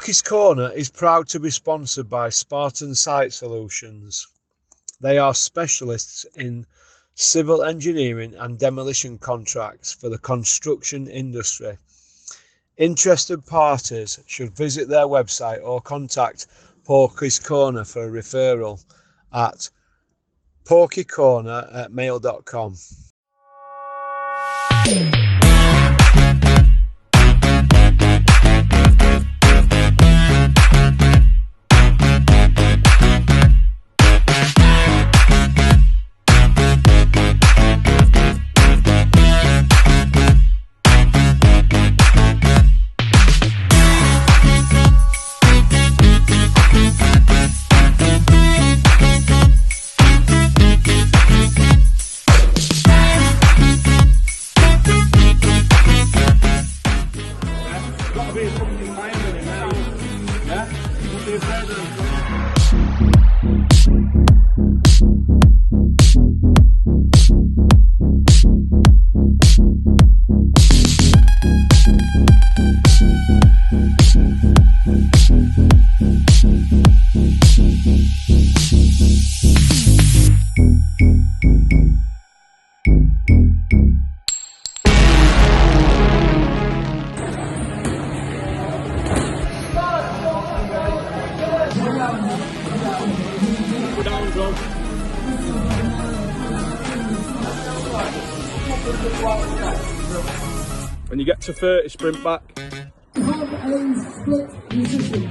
Porky's Corner is proud to be sponsored by Spartan Site Solutions. They are specialists in civil engineering and demolition contracts for the construction industry. Interested parties should visit their website or contact Porky's Corner for a referral at porkycorner@mail.com. When you get to 30, sprint back. Have a split position.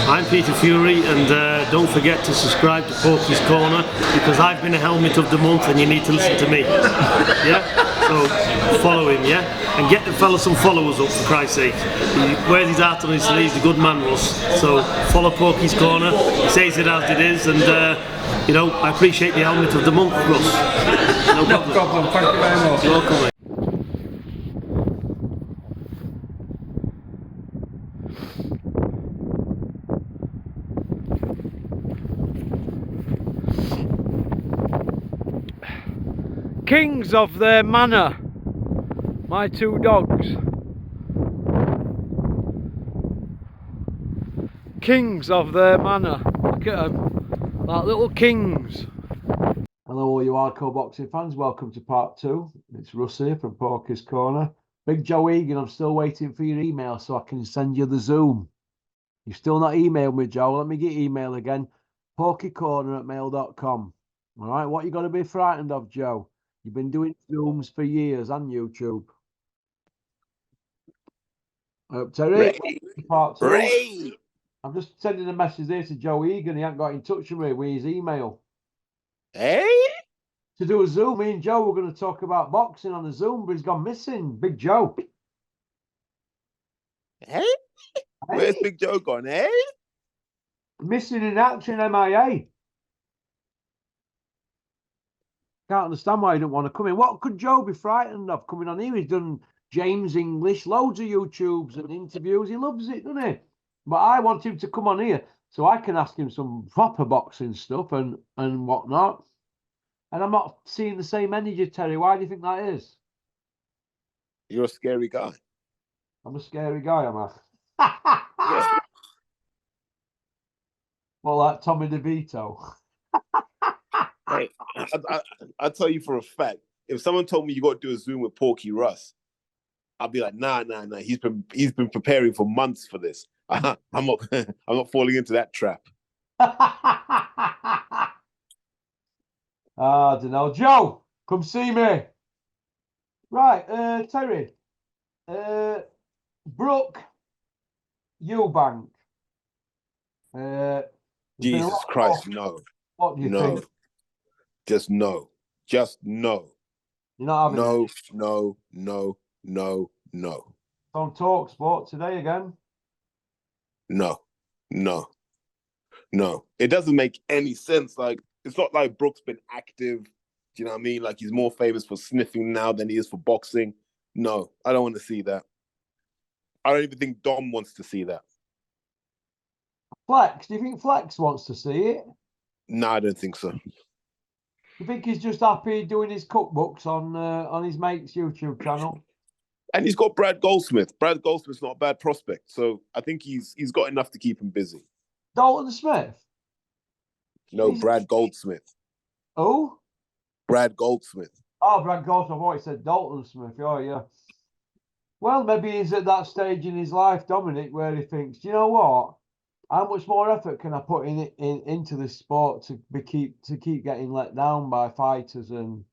I'm Peter Fury, and don't forget to subscribe to Porky's Corner, because I've been a helmet of the month and you need to listen to me. Yeah? So follow him, yeah? And get the fella some followers up, for Christ's sake. He wears his heart on his sleeve, he's a good man, Russ. So follow Porky's Corner, he says it as it is, and you know, I appreciate the helmet of the month, Russ. No problem. No problem, thank you very much. You're welcome, mate. Kings of their manor, my two dogs. Kings of their manor. Look at them, like little kings. Hello all you hardcore boxing fans, welcome to part 2. It's Russ here from Porky's Corner. Big Joe Egan, I'm still waiting for your email so I can send you the Zoom. You've still not emailed me, Joe. Let me get your email again. porkycorner@mail.com. Alright, what you got to be frightened of, Joe? You've been doing Zooms for years on YouTube. Terry, part 2. Ray. I'm just sending a message there to Joe Egan. He hasn't got in touch with me with his email. Hey? To do a Zoom, me and Joe were going to talk about boxing on a Zoom, but he's gone missing. Big Joe. Hey? Where's Big Joe gone, hey? Missing in action, MIA. Can't understand why he didn't want to come in. What could Joe be frightened of coming on here? He's done James English, loads of YouTubes and interviews. He loves it, doesn't he? But I want him to come on here so I can ask him some proper boxing stuff and whatnot. And I'm not seeing the same energy, Terry. Why do you think that is? You're a scary guy. I'm a scary guy, am I? Yeah. Well, like Tommy DeVito. Hey, I tell you for a fact, if someone told me you got to do a Zoom with Porky Russ, I'd be like, nah. He's been preparing for months for this. I'm not falling into that trap. I don't know. Joe, come see me. Right, Terry. Brooke Eubank. There's been a Jesus lot of Christ, talk. no, What do you no, think? just no, just no, You're not having it. no, On Talk Sport today again. no, no, no. It doesn't make any sense. Like, it's not like Brooks been active. Do you know what I mean? Like, he's more famous for sniffing now than he is for boxing. No, I don't want to see that. I don't even think Dom wants to see that. Flex, do you think Flex wants to see it? No, I don't think so. You think he's just happy doing his cookbooks on his mate's YouTube channel? And he's got Brad Goldsmith. Brad Goldsmith's not a bad prospect. So I think he's got enough to keep him busy. Dalton Smith? No, Brad Goldsmith. Who? Brad Goldsmith. Oh, Brad Goldsmith. I thought he said Dalton Smith. Oh, yeah. Well, maybe he's at that stage in his life, Dominic, where he thinks, you know what? How much more effort can I put into this sport to keep getting let down by fighters and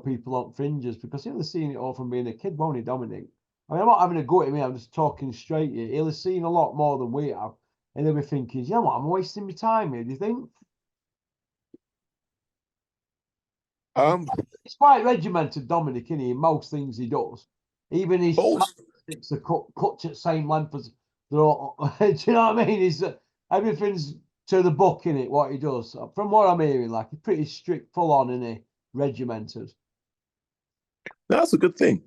people on fringes? Because he'll have seen it all from being a kid, won't he, Dominic? I mean, I'm not having a go at him. I'm just talking straight here. He'll have seen a lot more than we have, and he'll be thinking, you know what? I'm wasting my time here. Do you think? It's quite regimented, Dominic, isn't he? In most things he does, even his sticks are cut at the same length as they're all. Do you know what I mean? He's everything's to the book in it. What he does, from what I'm hearing, like he's pretty strict, full on, isn't he? Regimented. That's a good thing.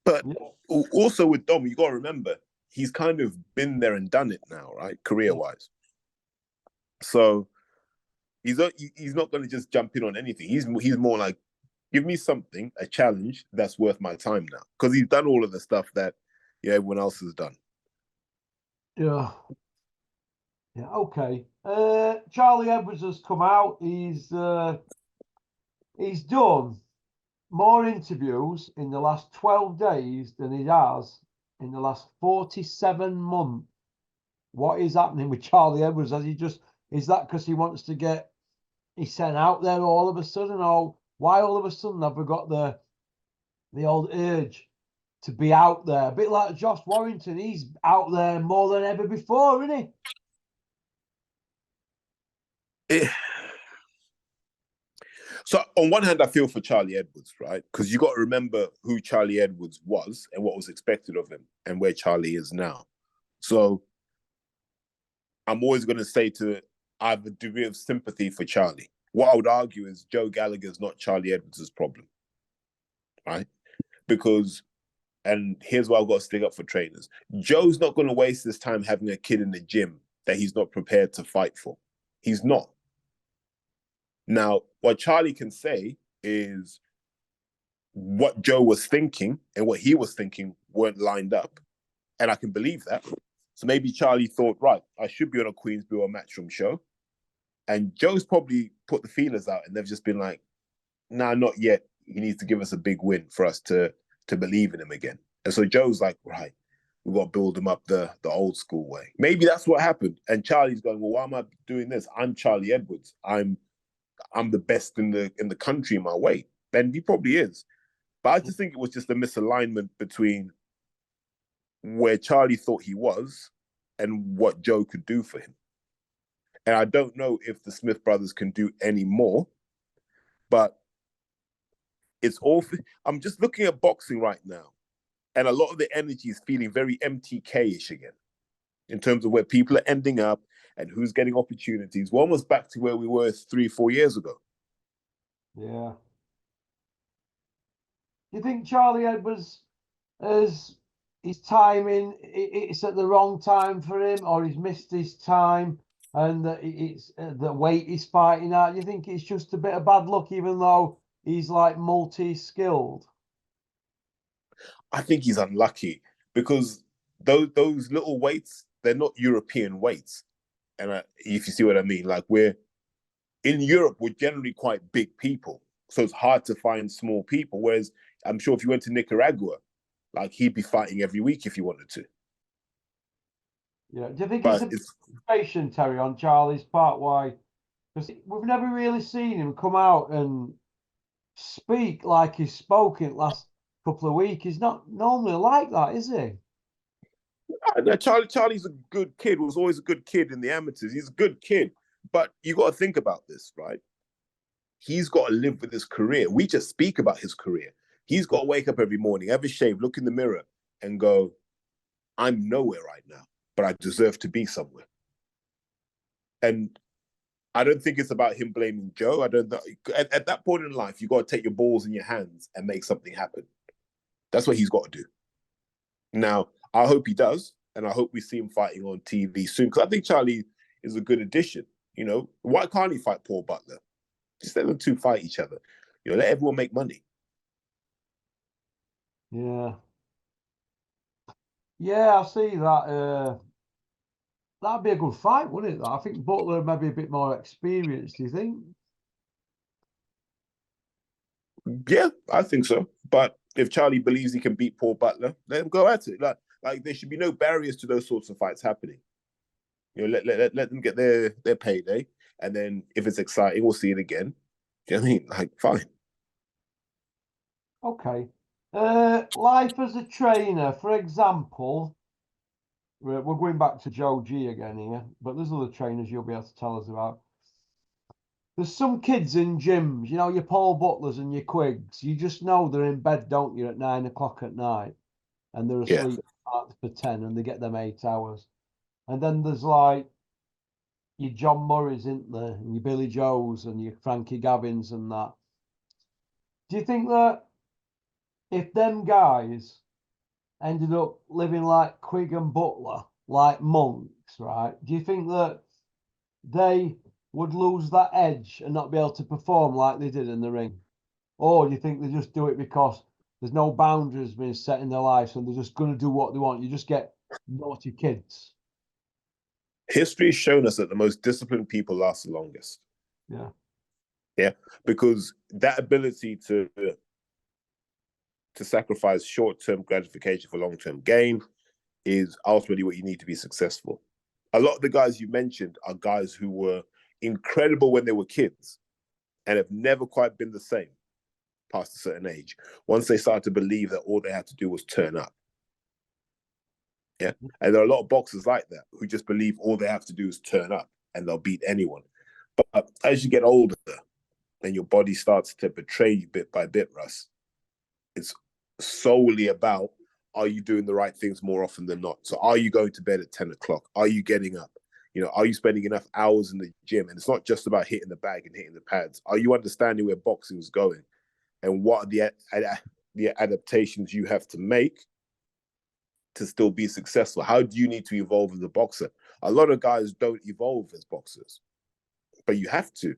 But also with Dom, you got to remember, he's kind of been there and done it now, right? Career-wise. So he's not going to just jump in on anything. He's more like, give me something, a challenge that's worth my time now. Because he's done all of the stuff that everyone else has done. Yeah. Yeah, okay. Charlie Edwards has come out. He's done more interviews in the last 12 days than he has in the last 47 months. What is happening with Charlie Edwards? Is that because he wants to get he's sent out there all of a sudden, or why all of a sudden have we got the old urge to be out there? A bit like Josh Warrington, he's out there more than ever before, isn't he? So on one hand, I feel for Charlie Edwards, right? Because you got to remember who Charlie Edwards was and what was expected of him and where Charlie is now. So I'm always going to say I have a degree of sympathy for Charlie. What I would argue is Joe Gallagher is not Charlie Edwards' problem, right? Because, and here's why I've got to stick up for trainers. Joe's not going to waste his time having a kid in the gym that he's not prepared to fight for. He's not. Now, what Charlie can say is what Joe was thinking and what he was thinking weren't lined up. And I can believe that. So maybe Charlie thought, right, I should be on a Queensbury or Matchroom show. And Joe's probably put the feelers out and they've just been like, nah, not yet. He needs to give us a big win for us to believe in him again. And so Joe's like, right, we've got to build him up the old school way. Maybe that's what happened. And Charlie's going, well, why am I doing this? I'm Charlie Edwards. I'm the best in the country in my weight. And he probably is. But I just think it was just a misalignment between where Charlie thought he was and what Joe could do for him. And I don't know if the Smith brothers can do any more, but it's all. I'm just looking at boxing right now, and a lot of the energy is feeling very MTK-ish again, in terms of where people are ending up and who's getting opportunities. We're almost back to where we were 3-4 years ago. Yeah. Do you think Charlie Edwards has his timing? It's at the wrong time for him, or he's missed his time? And it's the weight he's fighting at. You think it's just a bit of bad luck, even though he's like multi-skilled? I think he's unlucky because those little weights, they're not European weights. And if you see what I mean, like in Europe, we're generally quite big people. So it's hard to find small people. Whereas I'm sure if you went to Nicaragua, like he'd be fighting every week if he wanted to. Yeah. Do you think it's a frustration, Terry, on Charlie's part? Why? Because we've never really seen him come out and speak like he's spoken last couple of weeks. He's not normally like that, is he? No, Charlie's a good kid. Was always a good kid in the amateurs. He's a good kid, But you got to think about this, right? He's got to live with his career. We just speak about his career. He's got to wake up every morning, have a shave, look in the mirror, and go, I'm nowhere right now, but I deserve to be somewhere. And I don't think it's about him blaming Joe. I don't know. At that point in life, you got to take your balls in your hands and make something happen. That's what he's got to do. Now, I hope he does, and I hope we see him fighting on TV soon, because I think Charlie is a good addition. You know, why can't he fight Paul Butler? Just let them two fight each other. You know, let everyone make money. Yeah. Yeah, I see that. That'd be a good fight, wouldn't it? I think Butler may be a bit more experienced, do you think? Yeah, I think so. But if Charlie believes he can beat Paul Butler, let him go at it. Like there should be no barriers to those sorts of fights happening. You know, let them get their payday, and then if it's exciting, we'll see it again. Do you know what I mean? Like, fine. Okay. Life as a trainer, for example, we're going back to Joe G again here, but there's other trainers you'll be able to tell us about. There's some kids in gyms, you know, your Paul Butlers and your Quiggs, you just know they're in bed, don't you, at 9 o'clock at night, and they're Yeah. asleep for 10 and they get them 8 hours. And then there's like your John Murrays, isn't there, and your Billy Joes and your Frankie Gavins and that. Do you think that if them guys ended up living like Quigg and Butler, like monks, right? Do you think that they would lose that edge and not be able to perform like they did in the ring? Or do you think they just do it because there's no boundaries being set in their lives and they're just going to do what they want? You just get naughty kids. History has shown us that the most disciplined people last the longest. Yeah. Yeah, because that ability to sacrifice short-term gratification for long-term gain is ultimately what you need to be successful. A lot of the guys you mentioned are guys who were incredible when they were kids and have never quite been the same past a certain age. Once they started to believe that all they had to do was turn up. Yeah. And there are a lot of boxers like that who just believe all they have to do is turn up and they'll beat anyone. But as you get older and your body starts to betray you bit by bit, Russ, it's solely about, are you doing the right things more often than not? So are you going to bed at 10 o'clock? Are you getting up? You know, are you spending enough hours in the gym? And it's not just about hitting the bag and hitting the pads. Are you understanding where boxing is going? And what are the adaptations you have to make to still be successful? How do you need to evolve as a boxer? A lot of guys don't evolve as boxers, but you have to,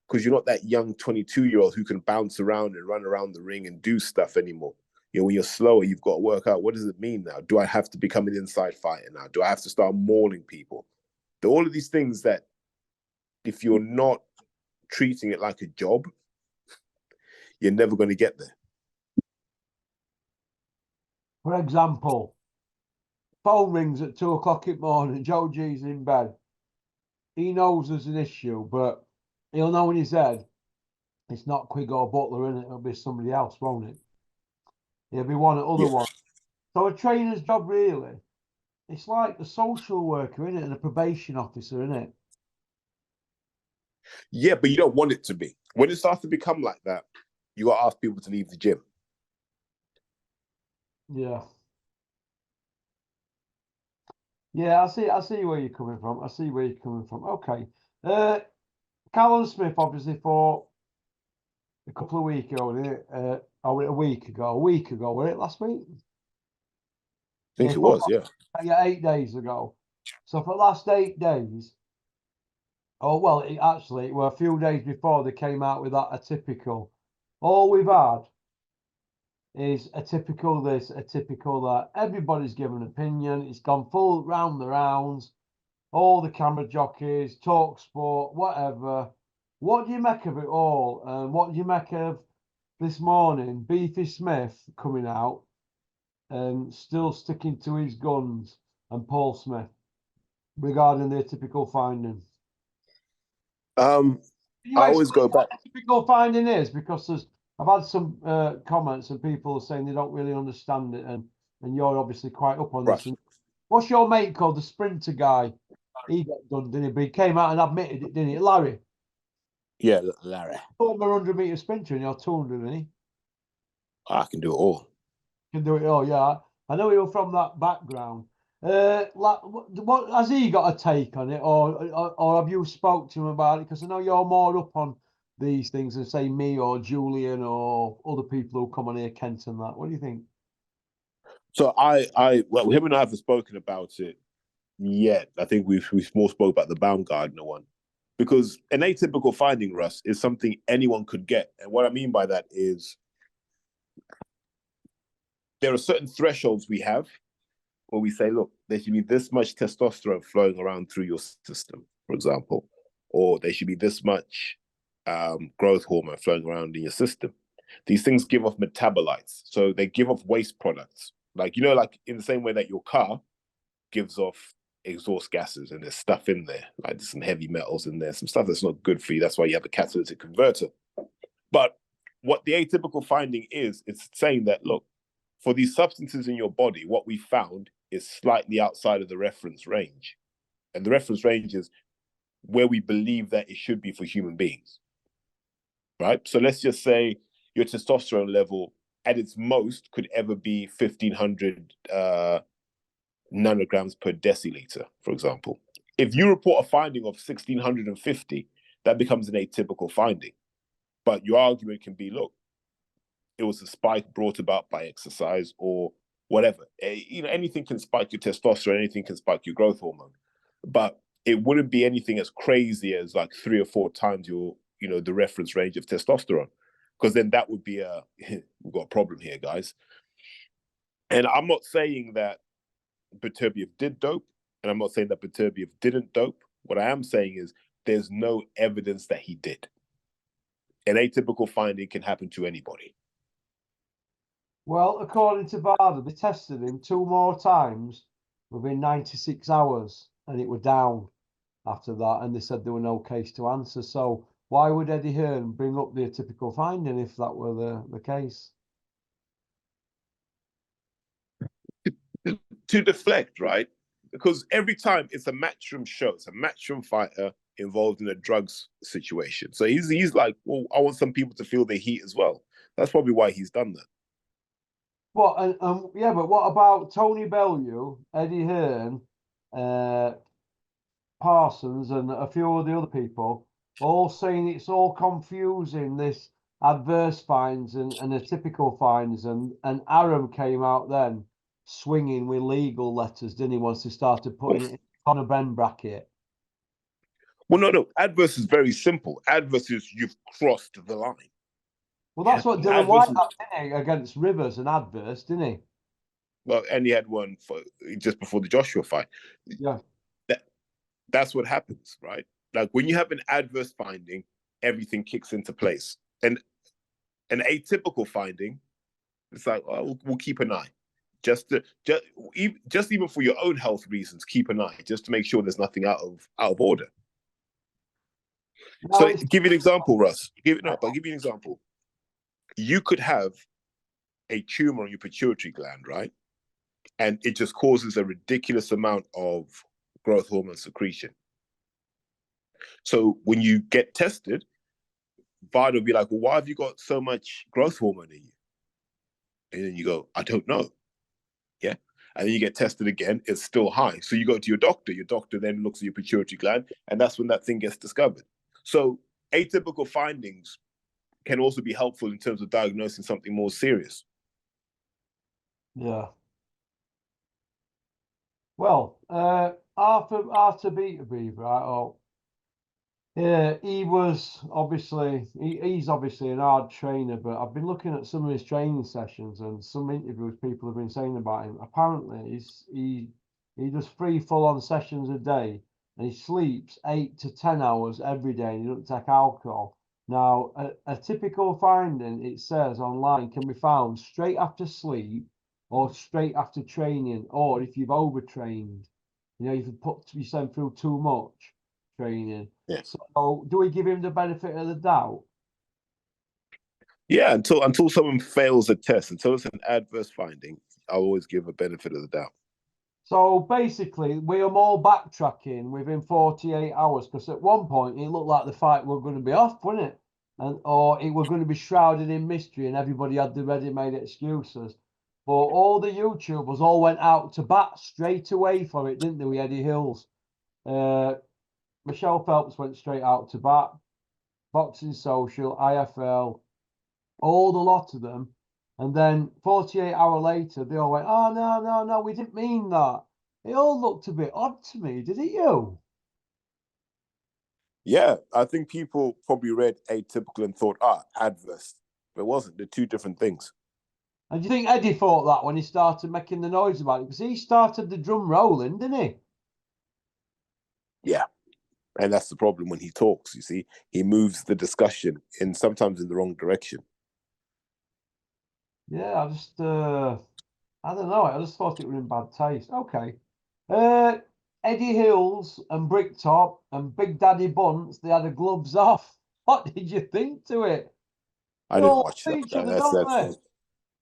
because you're not that young 22-year-old who can bounce around and run around the ring and do stuff anymore. You know, when you're slower, you've got to work out, what does it mean now? Do I have to become an inside fighter now? Do I have to start mauling people? All of these things that if you're not treating it like a job, you're never going to get there. For example, phone rings at 2 o'clock in the morning, Joe G's in bed. He knows there's an issue, but he'll know in his head it's not Quigg or Butler, innit? It'll be somebody else, won't it? He'll be one or other one. So a trainer's job, really, it's like a social worker, innit? And a probation officer, innit? Yeah, but you don't want it to be. When it starts to become like that, you got to ask people to leave the gym. Yeah. Yeah, I see where you're coming from. I see where you're coming from. Okay. Callum Smith obviously fought a couple of weeks ago, didn't it? Or a week ago, was it last week? I think it was, yeah. Yeah, 8 days ago. So for the last 8 days, oh, well, it were a few days before they came out with that atypical. All we've had is a typical this, a typical that. Everybody's given an opinion. It's gone full round the rounds. All the camera jockeys, talk sport, whatever. What do you make of it all? And what do you make of this morning, Beefy Smith coming out and still sticking to his guns, and Paul Smith regarding the typical finding? I always go back. What the typical finding is, because I've had some comments and people saying they don't really understand it, and you're obviously quite up on this. And what's your mate called, the sprinter guy? he got done, didn't he? But he came out and admitted it, didn't he? Larry, Yeah, Larry, former 100-meter sprinter, and you're 200, isn't he? I can do it all. Can do it all, yeah. I know you're from that background. What has he got a take on it, or have you spoke to him about it? Because I know you're more up on these things than say me or Julian or other people who come on here, Kent and that. What do you think? So well, him and I haven't spoken about it yet. I think we've more spoke about the Baumgartner one, because an atypical finding, Russ, is something anyone could get. And what I mean by that is there are certain thresholds we have where we say, look, there should be this much testosterone flowing around through your system, for example, or there should be this much growth hormone flowing around in your system. These things give off metabolites. So they give off waste products. Like, you know, like in the same way that your car gives off exhaust gases and there's stuff in there, like there's some heavy metals in there, some stuff that's not good for you. That's why you have a catalytic converter. But what the atypical finding is, it's saying that, look, for these substances in your body, what we found is slightly outside of the reference range. And the reference range is where we believe that it should be for human beings, right? So let's just say your testosterone level at its most could ever be 1,500 nanograms per deciliter, for example. If you report a finding of 1,650, that becomes an atypical finding. But your argument can be, look, it was a spike brought about by exercise or whatever. You know, anything can spike your testosterone, anything can spike your growth hormone. But it wouldn't be anything as crazy as like 3 or 4 times your, you know, the reference range of testosterone. Because then that would be we've got a problem here, guys. And I'm not saying that Beterbiev did dope, and I'm not saying that Beterbiev didn't dope. What I am saying is there's no evidence that he did. An atypical finding can happen to anybody. Well, according to VADA, they tested him 2 more times within 96 hours, and it were down after that, and they said there were no case to answer. So why would Eddie Hearn bring up the atypical finding if that were the case? To deflect, right? Because every time it's a matchroom show, it's a matchroom fighter involved in a drugs situation. So he's like, well, I want some people to feel the heat as well. That's probably why he's done that. Well, yeah, but what about Tony Bellew, Eddie Hearn, Parsons, and a few of the other people, all saying it's all confusing, this adverse fines and atypical fines, and Aram came out then swinging with legal letters, didn't he, once they started putting it in Conor Benn bracket? Well, no. Adverse is very simple. Adverse is you've crossed the line. Well, that's what Dylan White had, didn't he, against Rivers, and adverse, didn't he? Well, and he had one just before the Joshua fight. Yeah. That's what happens, right? Like when you have an adverse finding, everything kicks into place. And an atypical finding, it's like, oh, we'll keep an eye. Just even for your own health reasons, keep an eye, just to make sure there's nothing out of order. No, So give you an example, Russ. I'll give you an example. You could have a tumor on your pituitary gland, right? And it just causes a ridiculous amount of growth hormone secretion. So when you get tested, VADA will be like, well, why have you got so much growth hormone in you? And then you go, I don't know. Yeah. And then you get tested again, it's still high. So you go to your doctor then looks at your pituitary gland, and that's when that thing gets discovered. So atypical findings can also be helpful in terms of diagnosing something more serious. Yeah. Well, Arthur Beterbiev, right? Oh, yeah, he was obviously he's obviously an hard trainer, but I've been looking at some of his training sessions and some interviews people have been saying about him. Apparently, he does 3 full-on sessions a day, and he sleeps 8 to 10 hours every day, and he doesn't take alcohol. Now, a typical finding, it says online, can be found straight after sleep or straight after training, or if you've overtrained, you know, if you send through too much training. Yeah. So do we give him the benefit of the doubt? Yeah, until someone fails a test, until it's an adverse finding, I'll always give a benefit of the doubt. So basically, we are all backtracking within 48 hours because at one point it looked like the fight were going to be off, wasn't it? Or it were going to be shrouded in mystery and everybody had the ready-made excuses. But all the YouTubers all went out to bat straight away for it, didn't they, with Eddie Hills? Michelle Phelps went straight out to bat. Boxing Social, IFL, all the lot of them. And then 48 hours later, they all went, oh, no, we didn't mean that. It all looked a bit odd to me, did it you? Yeah, I think people probably read atypical and thought, adverse. But it wasn't. They're two different things. And do you think Eddie thought that when he started making the noise about it? Because he started the drum rolling, didn't he? Yeah. And that's the problem when he talks, you see. He moves the discussion sometimes in the wrong direction. Yeah, I don't know. I just thought it was in bad taste. Okay. Eddie Hills and Bricktop and Big Daddy Bunce, they had the gloves off. What did you think to it? I didn't watch that.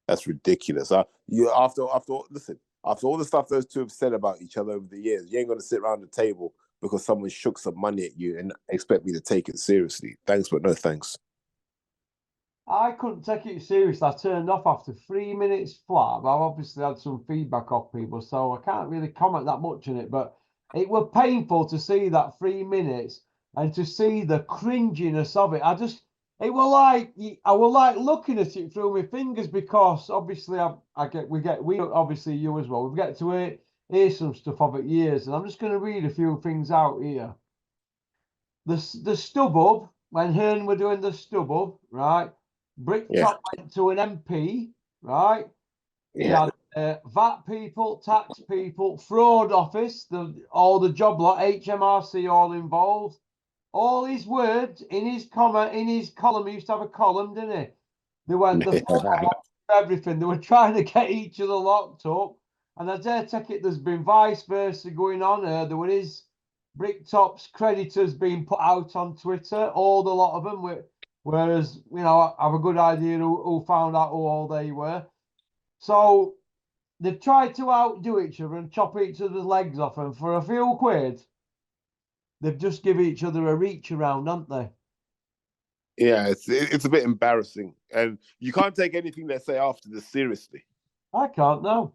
That's ridiculous. After all the stuff those two have said about each other over the years, you ain't gonna sit around the table because someone shook some money at you and expect me to take it seriously. Thanks, but no thanks. I couldn't take it seriously. I turned off after 3 minutes flat. I've obviously had some feedback off people, so I can't really comment that much on it. But it was painful to see that 3 minutes and to see the cringiness of it. It was like I was like looking at it through my fingers because obviously we obviously you as well. We get to hear some stuff of it years, and I'm just going to read a few things out here. The stub up when Hearn were doing the stub up, right? Bricktop went to an MP, right? Yeah. He had VAT people, tax people, fraud office, all the job lot, HMRC all involved. All his words in his column, he used to have a column, didn't he? They went everything. They were trying to get each other locked up. And I dare take it there's been vice versa going on. There were his Bricktop's creditors being put out on Twitter, all the lot of them. Whereas, I have a good idea who found out who all they were. So they've tried to outdo each other and chop each other's legs off. And for a few quid, they've just given each other a reach around, haven't they? Yeah, it's a bit embarrassing. And you can't take anything they say after this seriously. I can't, no.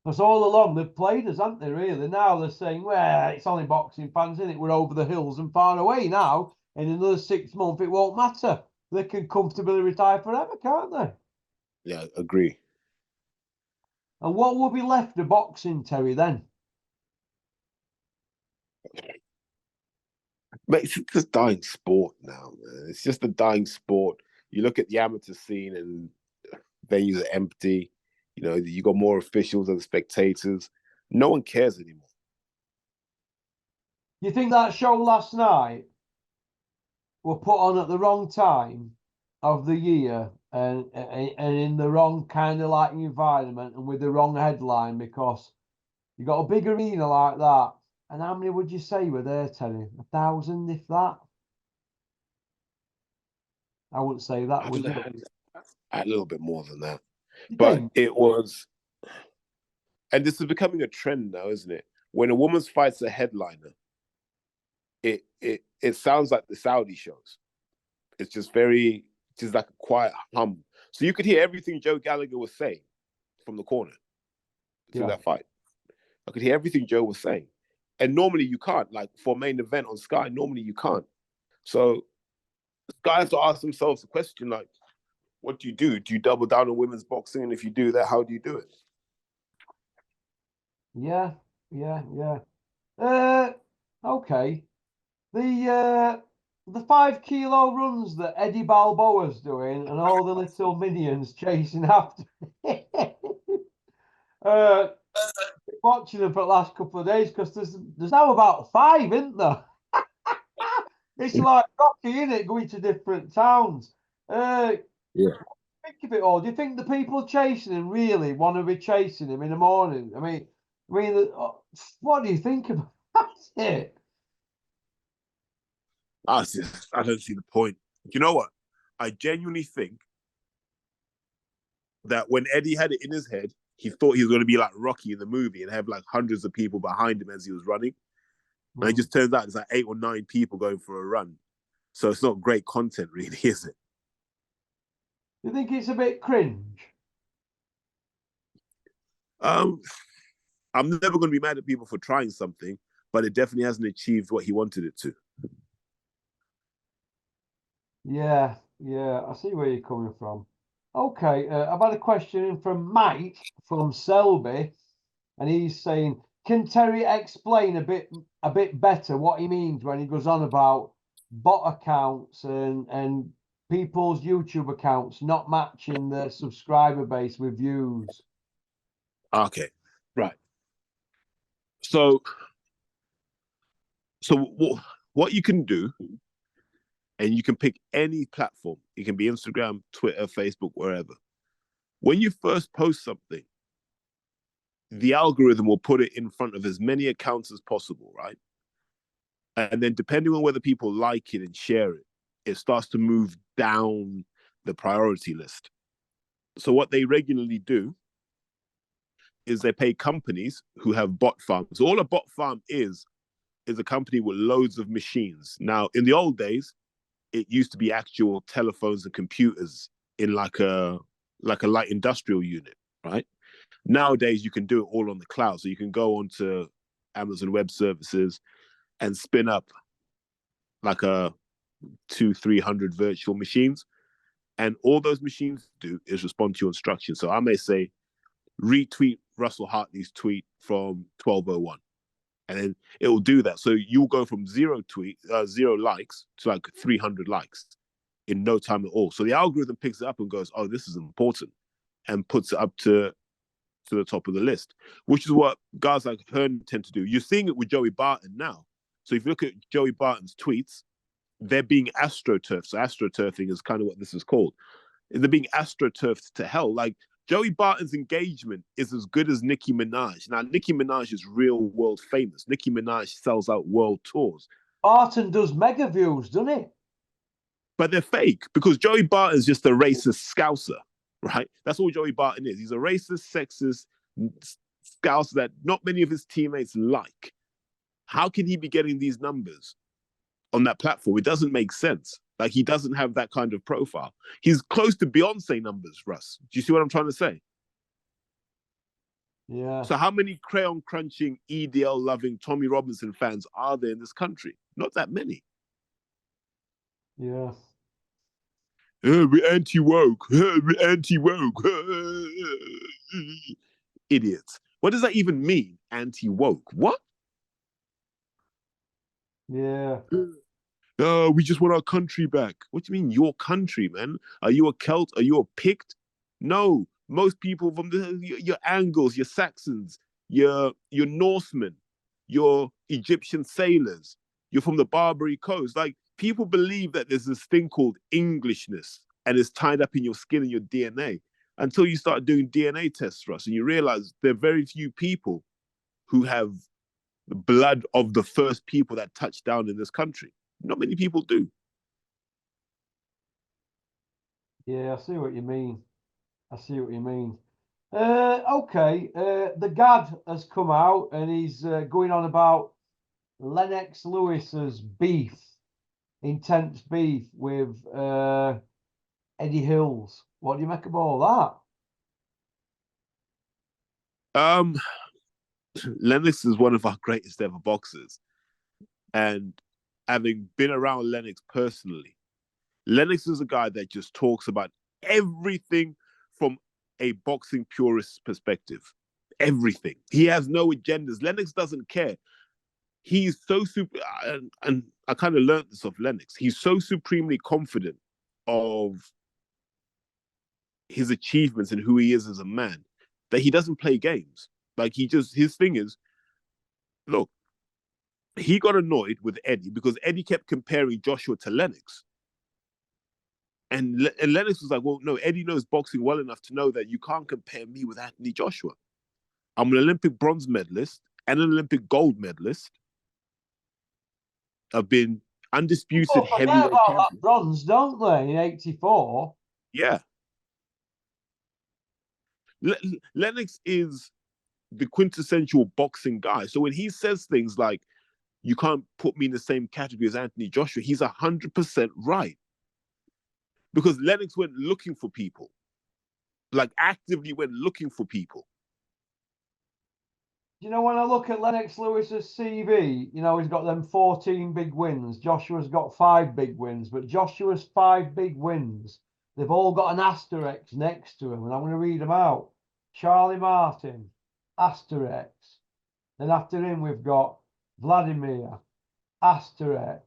Because all along they've played us, haven't they, really? Now they're saying, well, it's only boxing fans, isn't it? We're over the hills and far away now. In another 6 months, it won't matter. They can comfortably retire forever, can't they? Yeah, agree. And what will be left of boxing, Terry, then? But it's just a dying sport now, man. It's just a dying sport. You look at the amateur scene and venues are empty. You got more officials than spectators. No one cares anymore. You think that show last night were put on at the wrong time of the year and in the wrong kind of like environment and with the wrong headline because you got a big arena like that? And how many would you say were there, Terry? 1,000, if that? I wouldn't say that. A little bit more than that. But it was, and this is becoming a trend now, isn't it? When a woman fights a headliner, it sounds like the Saudi shows. It's just like a quiet hum. So you could hear everything Joe Gallagher was saying from the corner through that fight. I could hear everything Joe was saying. And normally you can't, like for a main event on Sky, normally you can't. So Sky has to ask themselves the question, like, what do you do? Do you double down on women's boxing? And if you do that, how do you do it? Yeah. Okay. The 5 kilo runs that Eddie Balboa's doing and all the little minions chasing after. Watching them for the last couple of days because there's now about 5, isn't there? It's like Rocky, isn't it? Going to different towns. Yeah. Think of it all. Do you think the people chasing him really want to be chasing him in the morning? I mean, what do you think about it? I don't see the point. You know what? I genuinely think that when Eddie had it in his head he thought he was going to be like Rocky in the movie and have like hundreds of people behind him as he was running. And it just turns out it's like 8 or 9 people going for a run. So it's not great content, really, is it? You think it's a bit cringe? I'm never going to be mad at people for trying something, but it definitely hasn't achieved what he wanted it to. Yeah, I see where you're coming from. Okay, I've had a question in from Mike from Selby, and he's saying, can Terry explain a bit better what he means when he goes on about bot accounts and people's YouTube accounts not matching their subscriber base with views? Okay, right. So what you can do, and you can pick any platform. It can be Instagram, Twitter, Facebook, wherever. When you first post something, the algorithm will put it in front of as many accounts as possible, right? And then depending on whether people like it and share it, it starts to move down the priority list. So what they regularly do is they pay companies who have bot farms. All a bot farm is a company with loads of machines. Now, in the old days, it used to be actual telephones and computers in like a light industrial unit, right? Nowadays, you can do it all on the cloud. So you can go onto Amazon Web Services and spin up like a 200-300 virtual machines. And all those machines do is respond to your instructions. So I may say, retweet Russell Hartley's tweet from 1201. And then it will do that. So you'll go from 0 likes to like 300 likes in no time at all. So the algorithm picks it up and goes, oh, this is important, and puts it up to the top of the list, which is what guys like Hearn tend to do. You're seeing it with Joey Barton now. So if you look at Joey Barton's tweets, they're being astroturfed. So astroturfing is kind of what this is called. They're being astroturfed to hell. Like Joey Barton's engagement is as good as Nicki Minaj. Now, Nicki Minaj is real world famous. Nicki Minaj sells out world tours. Barton does mega views, doesn't he? But they're fake because Joey Barton's just a racist scouser, right? That's all Joey Barton is. He's a racist, sexist scouser that not many of his teammates like. How can he be getting these numbers on that platform? It doesn't make sense. Like, he doesn't have that kind of profile. He's close to Beyonce numbers, Russ. Do you see what I'm trying to say? Yeah. So how many crayon crunching, EDL loving Tommy Robinson fans are there in this country? Not that many. Yeah. We're anti-woke. We're anti-woke. Idiots. What does that even mean? Anti-woke. What? Yeah. Oh, we just want our country back. What do you mean, your country, man? Are you a Celt? Are you a Pict? No. Most people from your Angles, your Saxons, your Norsemen, your Egyptian sailors, you're from the Barbary Coast. Like, people believe that there's this thing called Englishness and it's tied up in your skin and your DNA until you start doing DNA tests, Russ, and you realize there are very few people who have the blood of the first people that touched down in this country. Not many people do. Yeah, I see what you mean. Okay, the Gad has come out and he's going on about Lennox Lewis's intense beef with Eddie Hills. What do you make of all that? Lennox is one of our greatest ever boxers. And having been around Lennox personally, Lennox is a guy that just talks about everything from a boxing purist perspective. Everything. He has no agendas. Lennox doesn't care. He's so super, and I kind of learned this off Lennox. He's so supremely confident of his achievements and who he is as a man that he doesn't play games. Like, his thing is, look, he got annoyed with Eddie because Eddie kept comparing Joshua to Lennox. And Lennox was like, well, no, Eddie knows boxing well enough to know that you can't compare me with Anthony Joshua. I'm an Olympic bronze medalist and an Olympic gold medalist. I've been undisputed heavyweight about champion. that bronze, don't they, in '84? Yeah. Lennox is the quintessential boxing guy. So when he says things like, you can't put me in the same category as Anthony Joshua, he's 100% right. Because Lennox went looking for people, like actively went looking for people. You know, when I look at Lennox Lewis's CV, you know, he's got them 14 big wins. Joshua's got 5 big wins, but Joshua's 5 big wins, they've all got an asterisk next to him, and I'm going to read them out. Charlie Martin, asterisk. Then after him, we've got Vladimir, asterisk.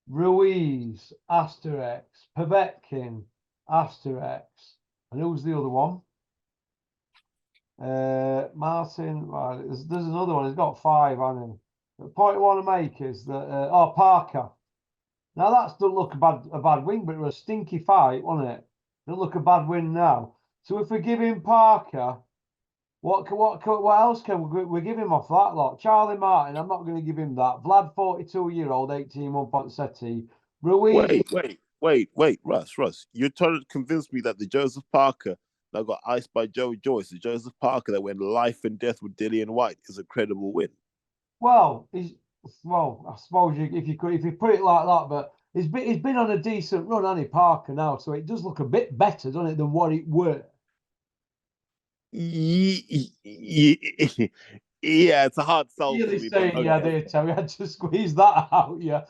Ruiz, asterisk. Povetkin, asterisk. And who's the other one? Martin, right, there's another one. He's got 5, hasn't he? The point I want to make is that Parker. Now that's doesn't look a bad win, but it was a stinky fight, wasn't it? Doesn't look a bad win now. So if we give him Parker, what else can we give him off that lot? Charlie Martin, I'm not going to give him that. Vlad, 42-year-old, 18-1 point settee. Ruiz. Wait, Russ. You're trying to convince me that the Joseph Parker that got iced by Joey Joyce, the Joseph Parker that went life and death with Dillian White, is a credible win. Well, I suppose if you put it like that, but he's been on a decent run, hasn't he, Parker now? So it does look a bit better, doesn't it, than what it were. Yeah, it's a hard sell. Really saying, yeah, there, Terry, I had to squeeze that out, yeah.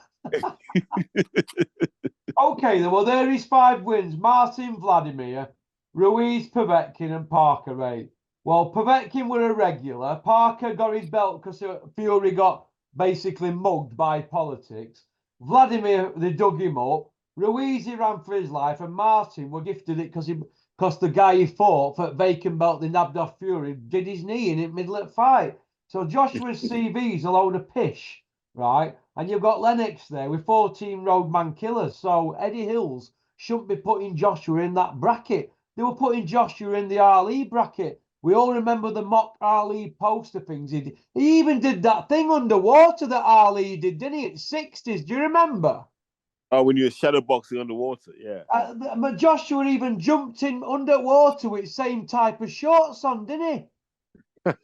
Okay, then, well, there is 5 wins. Martin, Vladimir, Ruiz, Povetkin, and Parker, right? Well, Povetkin were a regular. Parker got his belt because Fury got basically mugged by politics. Vladimir, they dug him up. Ruiz, he ran for his life, and Martin were gifted it because the guy he fought for vacant belt, they nabbed off Fury, did his knee in it middle of the fight. So Joshua's CV's a load of pish, right? And you've got Lennox there with 14 roadman killers. So Eddie Hills shouldn't be putting Joshua in that bracket. They were putting Joshua in the Ali bracket. We all remember the mock Ali poster things he did. He even did that thing underwater that Ali did, didn't he? At 60s. Do you remember? Oh, when you were shadow boxing underwater, yeah. But Joshua even jumped in underwater with the same type of shorts on, didn't he?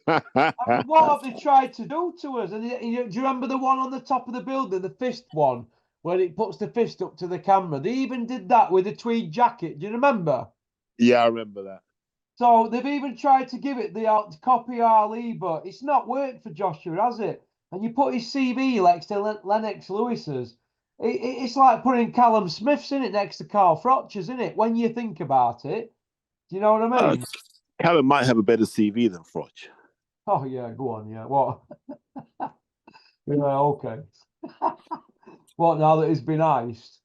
I mean, what have they tried to do to us? And do you remember the one on the top of the building, the fist one, where it puts the fist up to the camera? They even did that with a tweed jacket. Do you remember? Yeah, I remember that. So they've even tried to give it the copy Ali, but it's not worked for Joshua, has it? And you put his CV next to Lennox Lewis's. It's like putting Callum Smith's in it next to Carl Froch's, isn't it? When you think about it, do you know what I mean? Callum might have a better CV than Froch. Oh yeah, go on, yeah. What? Yeah, okay. What now that he's been iced?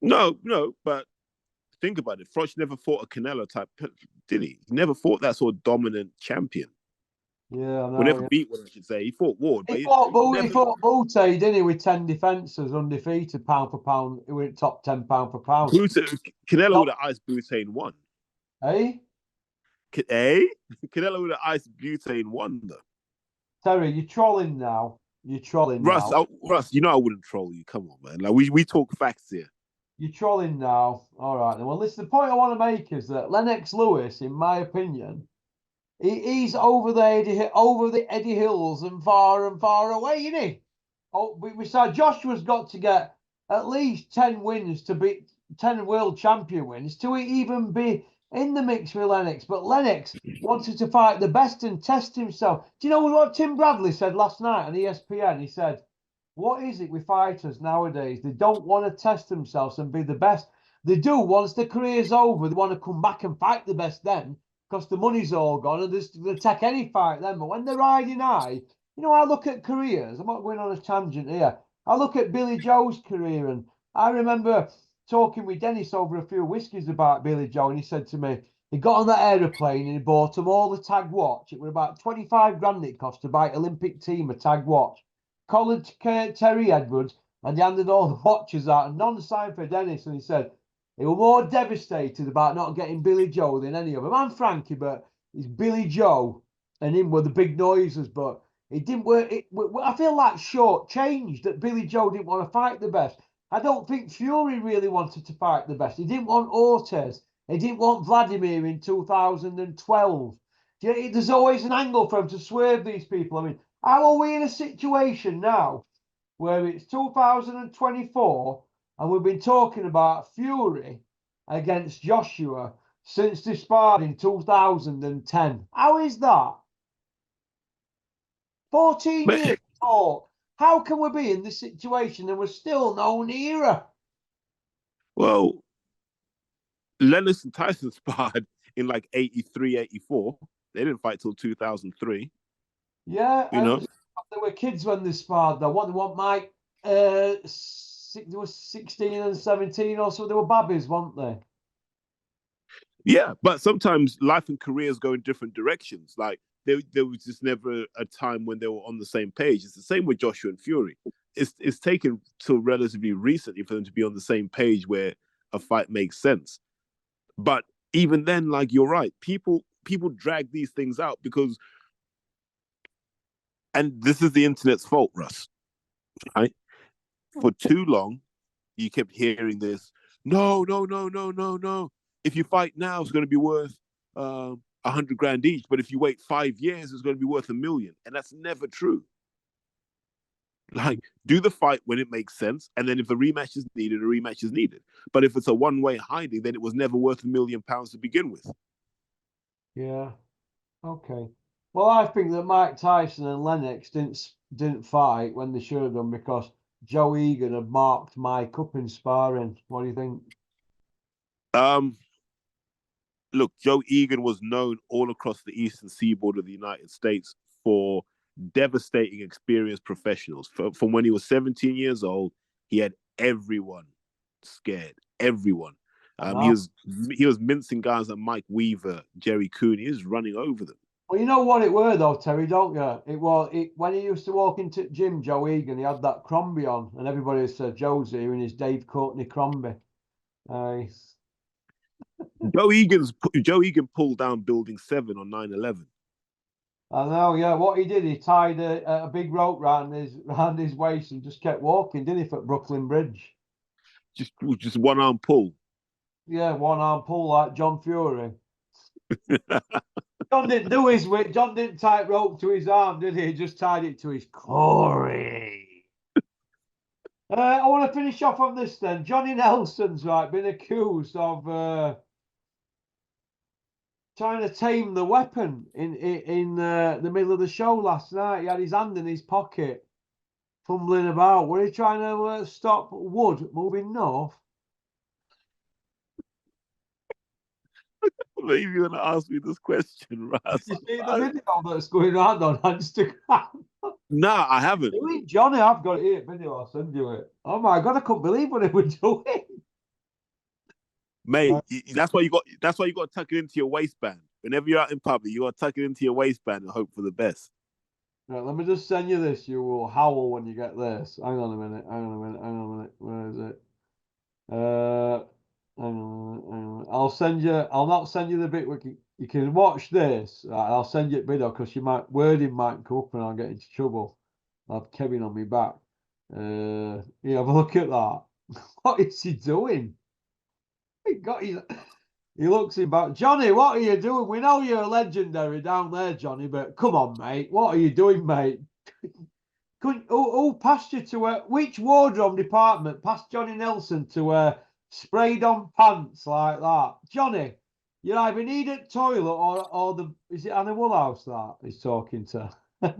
No, but think about it. Froch never fought a Canelo type, did he? He never fought that sort of dominant champion. Yeah, I know. Well, never beat one, I should say. He fought Ward. He fought Bute, didn't he, with 10 defences, undefeated, pound for pound. He went top 10 pound for pound. Canelo would have iced Butane 1. Eh? Canelo would have iced Butane 1, though. Terry, you're trolling now. Russ, you know I wouldn't troll you. Come on, man. Like we talk facts here. You're trolling now. All right. Then. Well, listen, the point I want to make is that Lennox Lewis, in my opinion, he's over the Eddie Hills and far away, isn't he? Oh, we saw Joshua's got to get at least 10 wins to be 10 world champion wins to even be in the mix with Lennox. But Lennox wanted to fight the best and test himself. Do you know what Tim Bradley said last night on ESPN? He said, what is it with fighters nowadays? They don't want to test themselves and be the best. They do once their career's over. They want to come back and fight the best then because the money's all gone and they'll take any fight then. But when they're riding high, you know, I look at careers. I'm not going on a tangent here. I look at Billy Joe's career, and I remember talking with Dennis over a few whiskies about Billy Joe, and he said to me, he got on that aeroplane and he bought them all the tag watch. It was about 25 grand it cost to buy Olympic team a tag watch. Collared Terry Edwards, and he handed all the watches out and none signed for Dennis. And he said he was more devastated about not getting Billy Joe than any of them. And Frankie, but it's Billy Joe and him were the big noises, but it didn't work. I feel like short changed that Billy Joe didn't want to fight the best. I don't think Fury really wanted to fight the best. He didn't want Ortiz. He didn't want Vladimir in 2012. There's always an angle for him to swerve these people. I mean, how are we in a situation now where it's 2024 and we've been talking about Fury against Joshua since they sparred in 2010? How is that? 14 But- years talk. How can we be in this situation and we're still no nearer? Well, Lennox and Tyson sparred in like 83, 84. They didn't fight till 2003. Yeah, You know? they were kids when they sparred though. What Mike they were 16 and 17 or so. They were babbies, weren't they? Yeah, but sometimes life and careers go in different directions. Like there was just never a time when they were on the same page. It's the same with Joshua and Fury. It's taken till relatively recently for them to be on the same page where a fight makes sense. But even then, like you're right, people drag these things out because, and this is the internet's fault, Russ. Right? For too long, you kept hearing this. No, no, no, no, no, no. If you fight now, it's going to be worth 100 grand each. But if you wait 5 years, it's going to be worth $1 million, and that's never true. Like, do the fight when it makes sense, and then if a rematch is needed, a rematch is needed. But if it's a one-way hiding, then it was never worth £1 million to begin with. Yeah. Okay. Well, I think that Mike Tyson and Lennox didn't fight when they should have done because Joe Egan had marked Mike up in sparring. What do you think? Look, Joe Egan was known all across the eastern seaboard of the United States for devastating experienced professionals. From when he was 17 years old, he had everyone scared. Everyone. He was mincing guys like Mike Weaver, Jerry Cooney. He was running over them. Well, you know what it were though, Terry, don't you? When he used to walk into gym, Joe Egan, he had that Crombie on, and everybody said Joe's here in his Dave Courtney Crombie. Joe Egan pulled down Building 7 on 9/11. I know, yeah. What he did, he tied a big rope round his waist and just kept walking, didn't he, for Brooklyn Bridge? Just one arm pull. Yeah, one arm pull like John Fury. John didn't do his weight. John didn't tie rope to his arm, did he? He just tied it to his Corey. I want to finish off on this then. Johnny Nelson's been accused of trying to tame the weapon in the middle of the show last night. He had his hand in his pocket, fumbling about. Were he trying to stop wood moving north? I can't believe you're going to ask me this question, Russ. You see the video that's going around on Instagram? Nah, I haven't. Johnny, I've got it here. Video, I'll send you it. Oh my God, I couldn't believe what he was doing. Mate, that's why you got to tuck it into your waistband. Whenever you're out in public, you got to tuck it into your waistband and hope for the best. Right, let me just send you this. You will howl when you get this. Hang on a minute. Where is it? Hang on. I'll not send you the bit where you can watch this. Right, I'll send you a video because wording might come up and I'll get into trouble. I'll have Kevin on me back. Yeah, have a look at that. What is he doing? He looks him back. Johnny, what are you doing? We know you're legendary down there, Johnny, but come on, mate. What are you doing, mate? Who passed you to which wardrobe department passed Johnny Nelson to sprayed on pants like that? Johnny, you either need a toilet or is it Anna Woolhouse that he's talking to? I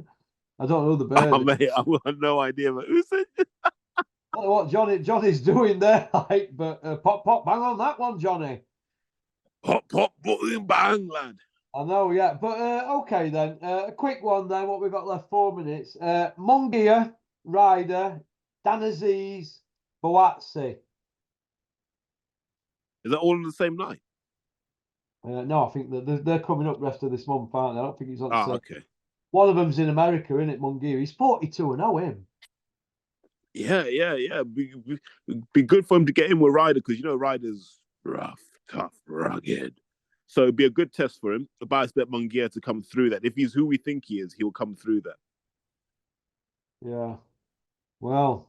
don't know the bird. Oh, mate, I have no idea. But who said I don't know what Johnny's doing there, but pop, bang on that one, Johnny. Pop, boom, bang, lad. I know, yeah. But okay then. A quick one then, what we've got left, 4 minutes. Munguia, Ryder, Dan Aziz, Boatsi. Is that all on the same night? No, I think that they're coming up rest of this month, aren't they? I don't think he's on the same. Okay. One of them's in America, isn't it, Munguia? He's 42 and him. Yeah. Be good for him to get in with Ryder because Ryder's rough, tough, rugged. So it'd be a good test for him. But I expect Munguia to come through that. If he's who we think he is, he'll come through that. Yeah. Well,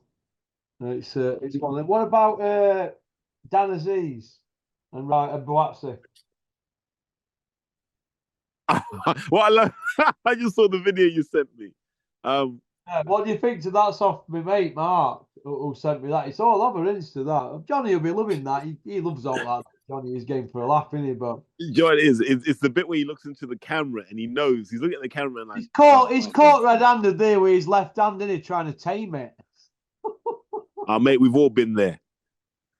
it's one of them. What about Dan Aziz? and Buatsi. Well, I love. I just saw the video you sent me. What do you think to that? Off my mate Mark, who sent me that. It's all over Insta. That Johnny will be loving that. He loves all that. Johnny is game for a laugh, isn't he? But Joe, it's the bit where he looks into the camera and he knows he's looking at the camera and like he's caught red-handed there with his left hand, isn't he, trying to tame it. Mate, we've all been there.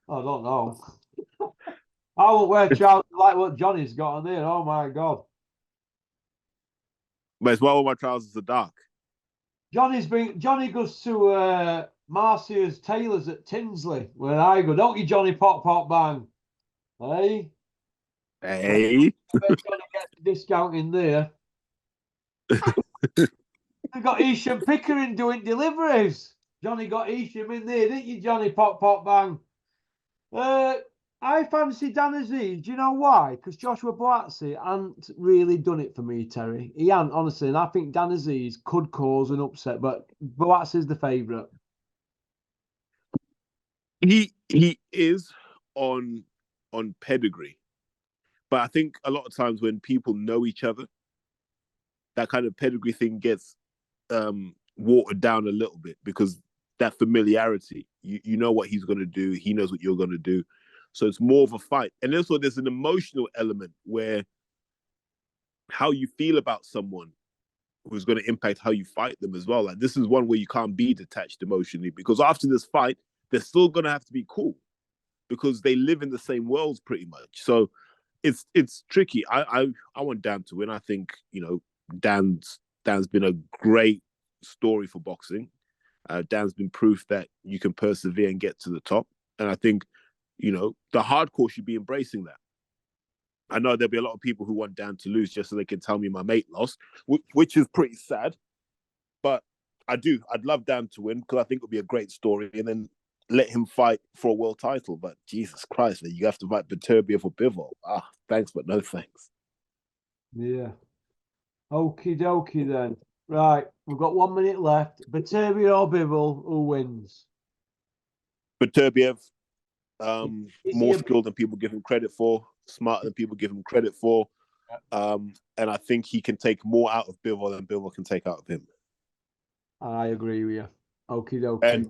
I don't know. I won't wear trousers like what Johnny's got on there. Oh my god. But it's why all my trousers are dark. Johnny goes to Marcia's Tailors at Tinsley, where I go. Don't you, Johnny? Pop, pop, bang. Hey. Hey. I bet Johnny gets a discount in there. We got Isham Pickering doing deliveries. Johnny got Isham in there, didn't you, Johnny? Pop, pop, bang. I fancy Dan Aziz. Do you know why? Because Joshua Buatsi hasn't really done it for me, Terry. He hasn't, honestly. And I think Dan Aziz could cause an upset, but Buatsi's the favourite. He is on pedigree. But I think a lot of times when people know each other, that kind of pedigree thing gets watered down a little bit because that familiarity, you know what he's going to do, he knows what you're going to do. So it's more of a fight. And also there's an emotional element where how you feel about someone who's going to impact how you fight them as well. Like this is one where you can't be detached emotionally because after this fight, they're still going to have to be cool because they live in the same worlds pretty much. So it's tricky. I want Dan to win. I think, you know, Dan's been a great story for boxing. Dan's been proof that you can persevere and get to the top. And I think, you know, the hardcore should be embracing that. I know there'll be a lot of people who want Dan to lose just so they can tell me my mate lost, which is pretty sad. But I'd love Dan to win because I think it'll be a great story and then let him fight for a world title. But Jesus Christ, man, you have to fight Beterbiev or Bivol. Thanks, but no thanks. Yeah. Okie dokie then. Right, we've got 1 minute left. Beterbiev or Bivol, who wins? Beterbiev, more skilled than people give him credit for, smarter than people give him credit for. And I think he can take more out of Bivol than Bivol can take out of him. I agree with you. Okie dokie. And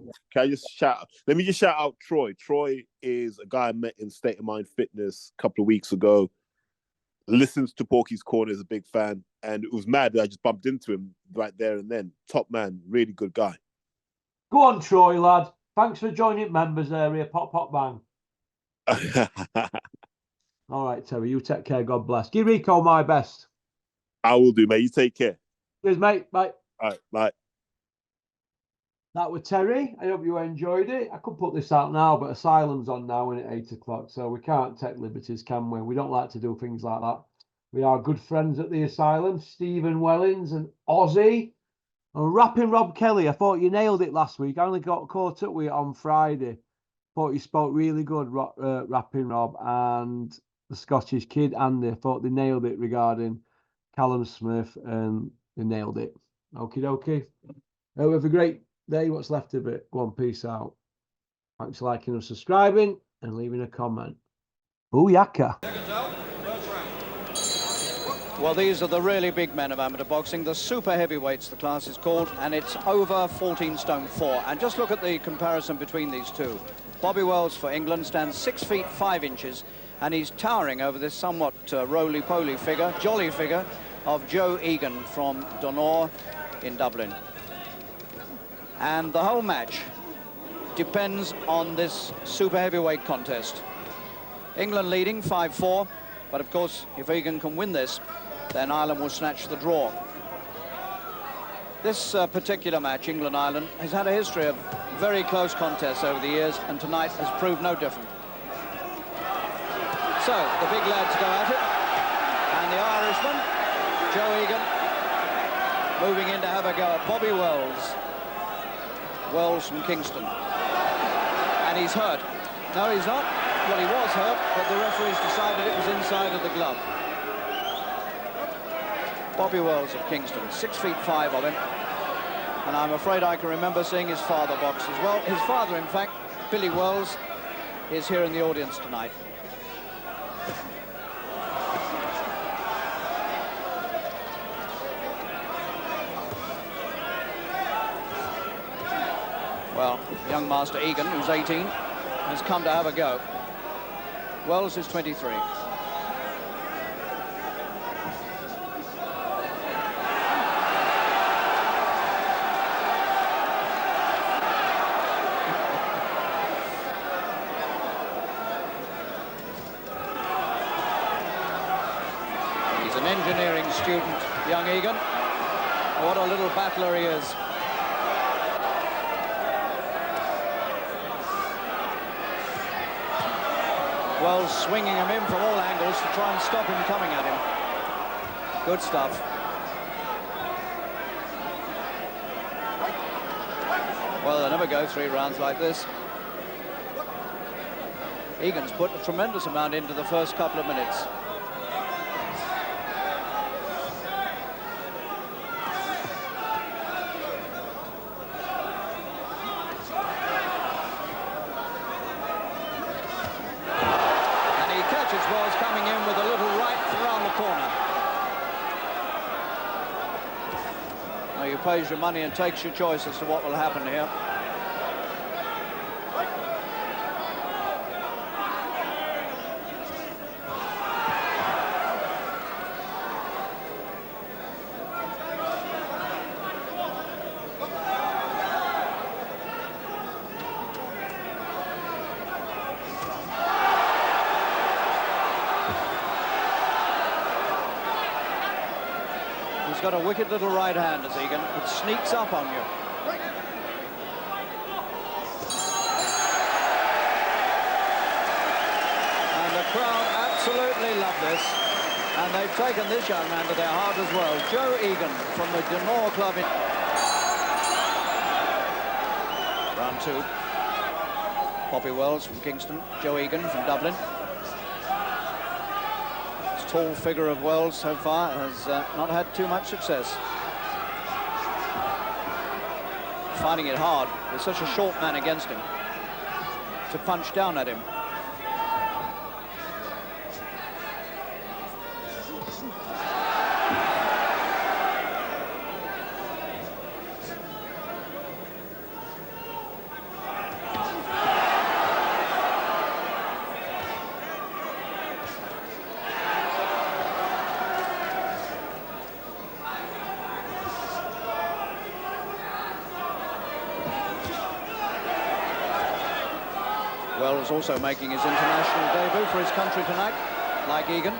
let me just shout out Troy. Troy is a guy I met in State of Mind Fitness a couple of weeks ago. Listens to Porky's Corner, is a big fan. And it was mad that I just bumped into him right there and then. Top man, really good guy. Go on, Troy, lad. Thanks for joining members area. Pop, pop, bang. All right, Terry, you take care. God bless. Give Rico my best. I will do, mate. You take care. Cheers, mate. Bye. All right, bye. That was Terry. I hope you enjoyed it. I could put this out now, but Asylum's on now and at 8 o'clock, so we can't take liberties, can we? We don't like to do things like that. We are good friends at the Asylum, Stephen Wellings and Ozzy. And Rapping Rob Kelly, I thought you nailed it last week. I only got caught up with it on Friday. Thought you spoke really good, Rapping Rob, and the Scottish kid, Andy. I thought they nailed it regarding Callum Smith, and they nailed it. Okie dokie. Have a great day. What's left of it. Go on, peace out. Thanks for liking and subscribing and leaving a comment. Booyaka. Well, these are the really big men of amateur boxing, the super heavyweights, the class is called, and it's over 14 stone 4. And just look at the comparison between these two. Bobby Wells for England stands 6 feet 5 inches, and he's towering over this somewhat roly-poly figure, jolly figure of Joe Egan from Donore in Dublin. And the whole match depends on this super heavyweight contest. England leading 5-4, but of course, if Egan can win this, then Ireland will snatch the draw. This particular match, England-Ireland, has had a history of very close contests over the years, and tonight has proved no different. So, the big lads go at it, and the Irishman, Joe Egan, moving in to have a go at Bobby Wells. Wells from Kingston. And he's hurt. No, he's not. Well, he was hurt, but the referees decided it was inside of the glove. Bobby Wells of Kingston, 6 feet 5 of him. And I'm afraid I can remember seeing his father box as well. His father, in fact, Billy Wells, is here in the audience tonight. Young master Egan, who's 18, has come to have a go. Wells is 23. He's an engineering student, young Egan. What a little battler he is. Wells swinging him in from all angles to try and stop him coming at him. Good stuff. Well, they never go 3 rounds like this. Egan's put a tremendous amount into the first couple of minutes. Wells coming in with a little right around the corner. Now you pays your money and takes your choice as to what will happen here. He's got a wicked little right hand, as Egan. It sneaks up on you. And the crowd absolutely love this. And they've taken this young man to their heart as well. Joe Egan from the Dunor Club in round 2. Bobby Wells from Kingston, Joe Egan from Dublin. Tall figure of Wells so far has not had too much success. Finding it hard with such a short man against him to punch down at him. Wells also making his international debut for his country tonight, like Egan.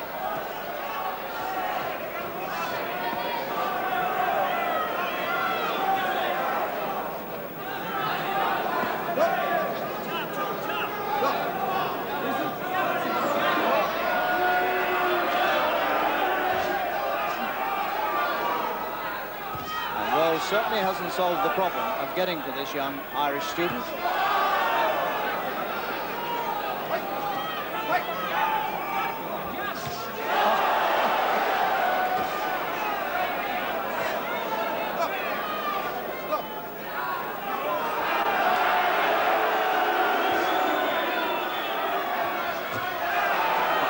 And Wells certainly hasn't solved the problem of getting to this young Irish student.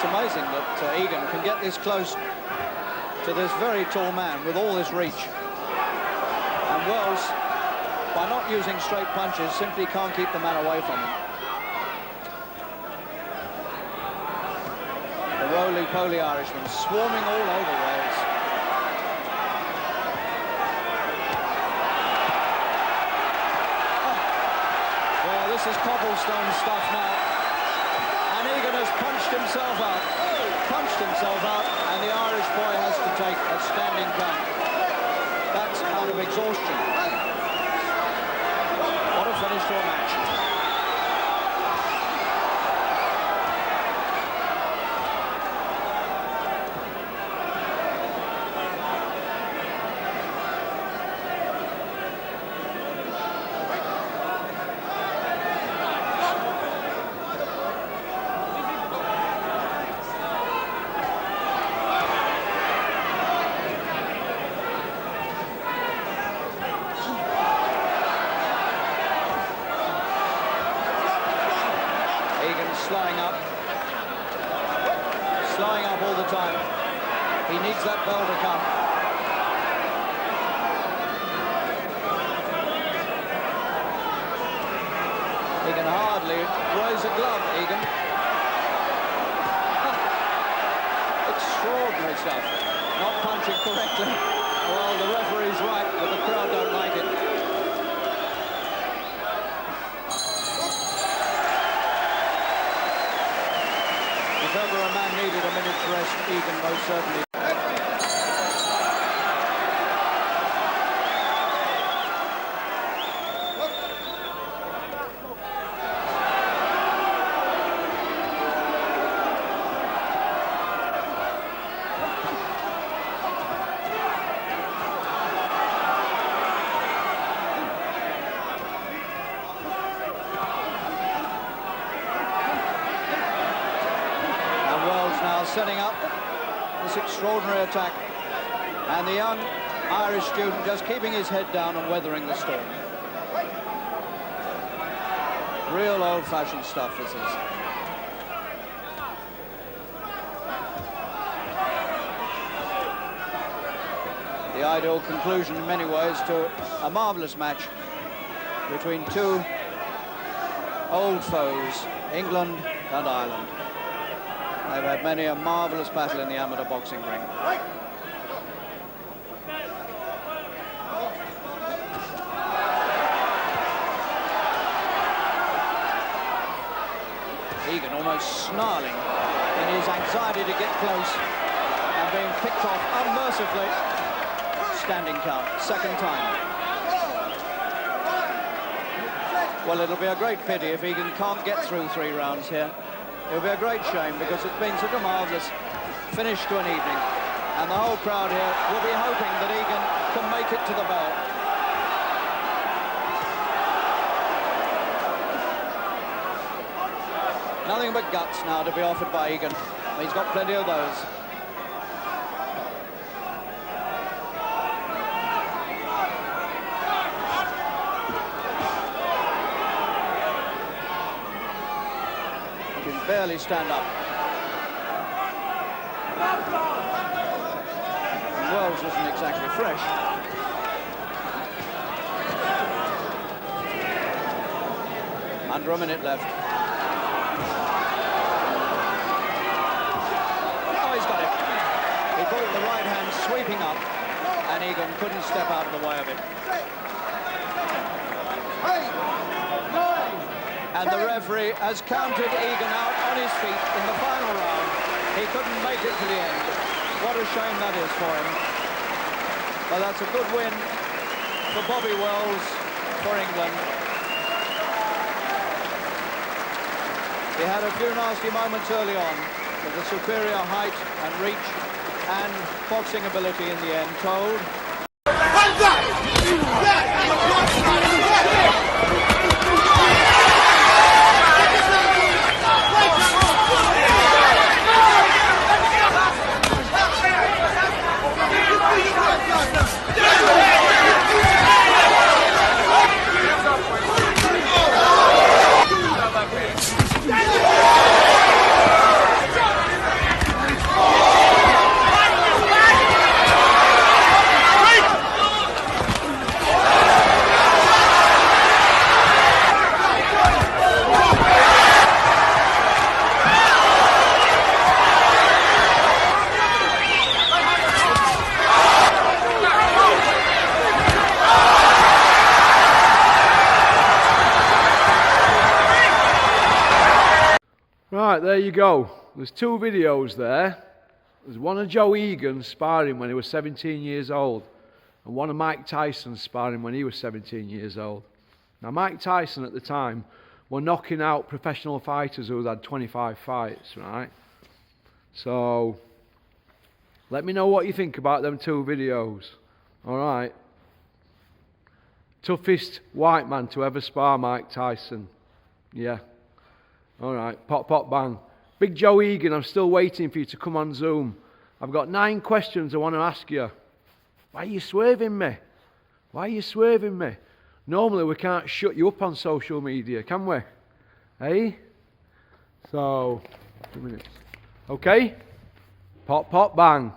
Amazing that Egan can get this close to this very tall man with all this reach. And Wells, by not using straight punches, simply can't keep the man away from him. The roly-poly Irishman swarming all over Wells. Oh. Well, this is cobblestone stuff now. Egan has punched himself out, and the Irish boy has to take a standing count. That's out of exhaustion. What a finish to a match. Slowing up all the time. He needs that bell to come. he wears a glove, Egan. Extraordinary stuff. Not punching correctly. Well, the referee's right, but the crowd don't like it. If ever a man needed a minute's rest, Egan most certainly. Setting up this extraordinary attack, and the young Irish student just keeping his head down and weathering the storm. Real old-fashioned stuff this is. The ideal conclusion in many ways to a marvellous match between two old foes, England and Ireland. They've had many a marvellous battle in the amateur boxing ring. Egan almost snarling in his anxiety to get close and being picked off unmercifully. Standing count, second time. Well, it'll be a great pity if Egan can't get through 3 rounds here. It'll be a great shame because it's been such a marvellous finish to an evening, and the whole crowd here will be hoping that Egan can make it to the bell. Nothing but guts now to be offered by Egan. He's got plenty of those. Barely stand up. And Wells isn't exactly fresh. Under a minute left. Oh, he's got it. He caught the right hand sweeping up, and Egan couldn't step out of the way of it. And the referee has counted Egan out on his feet in the final round. He couldn't make it to the end. What a shame that is for him. But that's a good win for Bobby Wells for England. He had a few nasty moments early on, but the superior height and reach and boxing ability in the end told. Right, there you go. There's 2 videos there. There's one of Joe Egan sparring when he was 17 years old, and one of Mike Tyson sparring when he was 17 years old. Now, Mike Tyson at the time were knocking out professional fighters who had 25 fights, right? So, let me know what you think about them 2 videos. All right. Toughest white man to ever spar Mike Tyson. Yeah. All right, pop, pop, bang. Big Joe Egan, I'm still waiting for you to come on Zoom. I've got 9 questions I want to ask you. Why are you swerving me? Why are you swerving me? Normally we can't shut you up on social media, can we? Hey? So, 2 minutes. Okay? Pop, pop, bang.